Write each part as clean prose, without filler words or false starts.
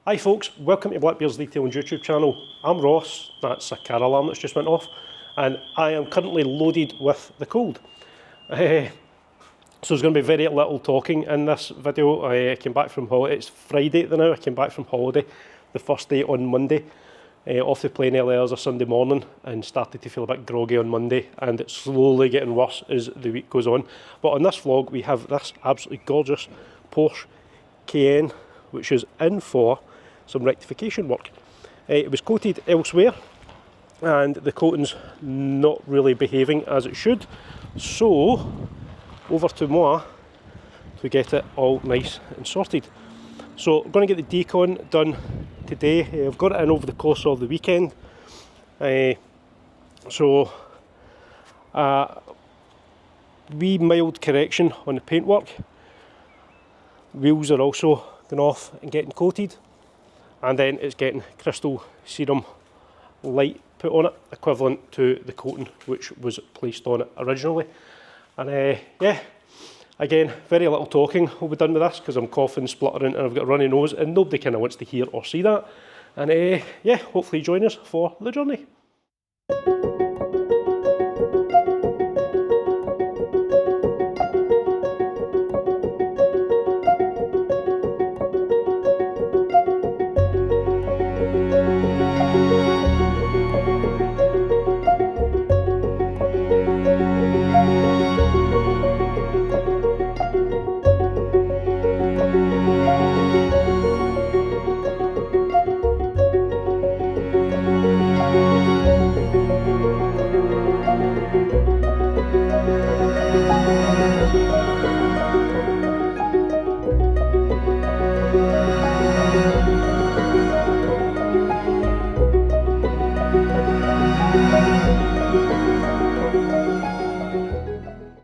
Hi folks, welcome to Blackbeard's Detailing YouTube channel. I'm Ross, that's a car alarm that's just went off, and I am currently loaded with the cold. So there's going to be very little talking in this video. I came back from holiday, it's Friday now, I came back from holiday, the first day on Monday, off the plane early as a Sunday morning, and started to feel a bit groggy on Monday, and it's slowly getting worse as the week goes on. But on this vlog we have this absolutely gorgeous Porsche Cayenne, which is in for some rectification work. It was coated elsewhere and the coating's not really behaving as it should, so over to moi to get it all nice and sorted. So I'm going to get the decon done today. I've got it in over the course of the weekend, so wee mild correction on the paintwork. Wheels are also going off and getting coated, and then it's getting Crystal Serum Light put on it, equivalent to the coating which was placed on it originally. And yeah, again, very little talking will be done with this because I'm coughing, spluttering, and I've got a runny nose, and nobody kind of wants to hear or see that. And yeah, hopefully join us for the journey.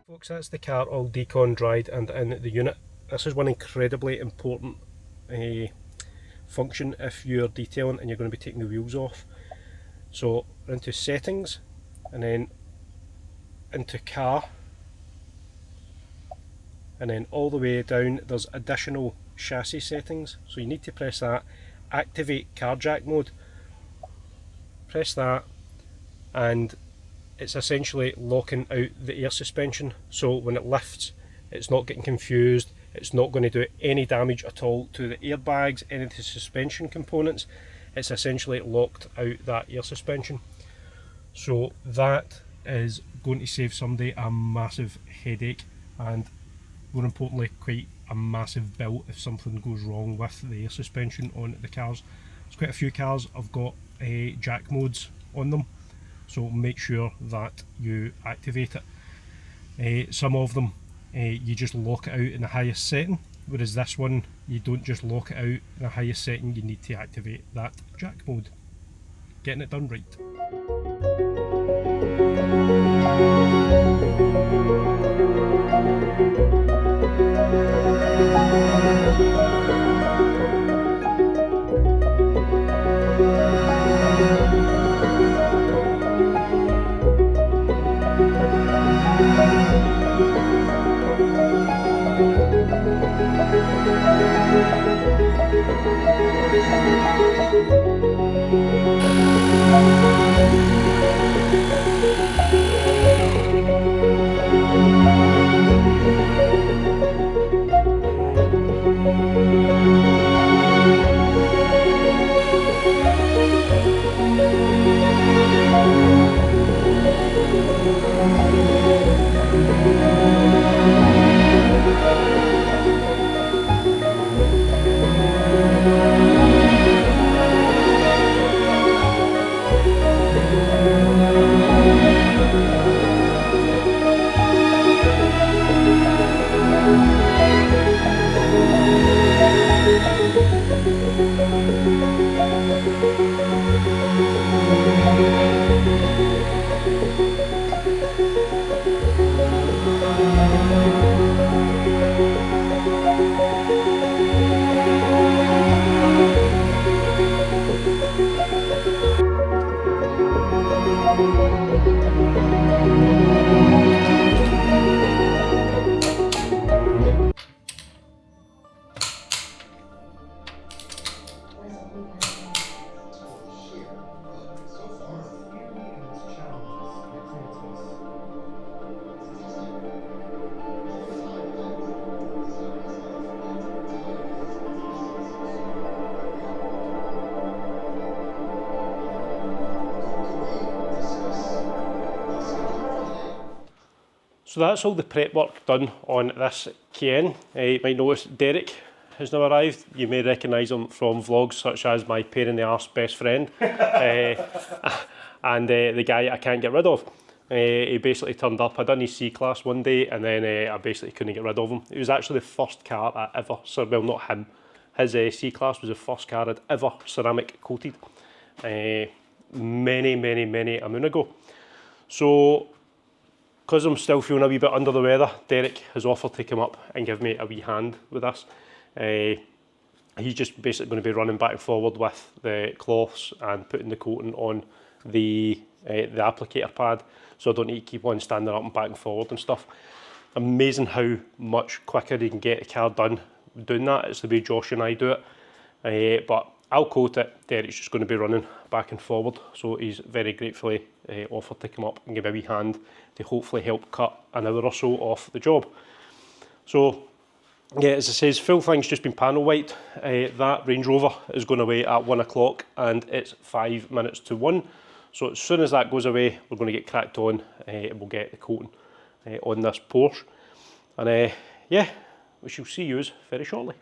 Folks, that's the car all decon dried and in the unit. This is one incredibly important function if you're detailing and you're going to be taking the wheels off. So into settings and then into car, and then all the way down there's additional chassis settings, so you need to press that, activate car jack mode, press that, and it's essentially locking out the air suspension, so when it lifts it's not getting confused, it's not going to do any damage at all to the airbags, any of the suspension components. It's essentially locked out that air suspension, so that is going to save somebody a massive headache, and more importantly quite a massive bill if something goes wrong with the air suspension on the cars. There's quite a few cars have got jack modes on them, so make sure that you activate it. Some of them you just lock it out in the highest setting, whereas this one you don't just lock it out in the highest setting, you need to activate that jack mode. Getting it done right. So that's all the prep work done on this Cayenne. You might notice Derek has now arrived. You may recognise him from vlogs such as my pain in the arse best friend and the guy I can't get rid of. He basically turned up. I done his C-Class one day and then I basically couldn't get rid of him. It was actually the first car I ever, well not him, his C-Class was the first car I'd ever ceramic coated many a moon ago. So because I'm still feeling a wee bit under the weather, Derek has offered to come up and give me a wee hand with this. He's just basically going to be running back and forward with the cloths and putting the coating on the applicator pad, so I don't need to keep on standing up and back and forward and stuff. Amazing how much quicker you can get the car done doing that. It's the way Josh and I do it. But I'll coat it, Derek's just going to be running back and forward, so he's very gratefully offered to come up and give me a wee hand to hopefully help cut an hour or so off the job. So yeah, as I says, full thing's just been panel wiped. That Range Rover is going away at 1 o'clock and it's 5 minutes to 1. So as soon as that goes away, we're going to get cracked on and we'll get the coating on this Porsche. And yeah, we shall see you very shortly.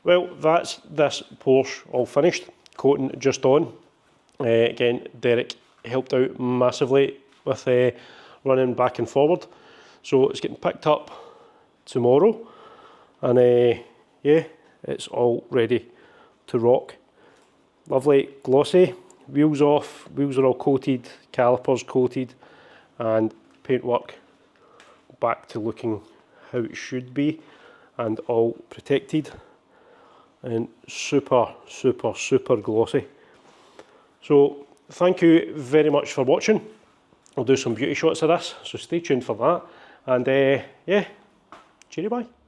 Well, that's this Porsche all finished, coating just on. Again, Derek helped out massively with running back and forward. So it's getting picked up tomorrow, and yeah, it's all ready to rock. Lovely, glossy, wheels off, wheels are all coated, calipers coated, and paintwork back to looking how it should be, and all protected. And super glossy. So thank you very much for watching. I'll do some beauty shots of this, so stay tuned for that. And yeah, cheerio, bye.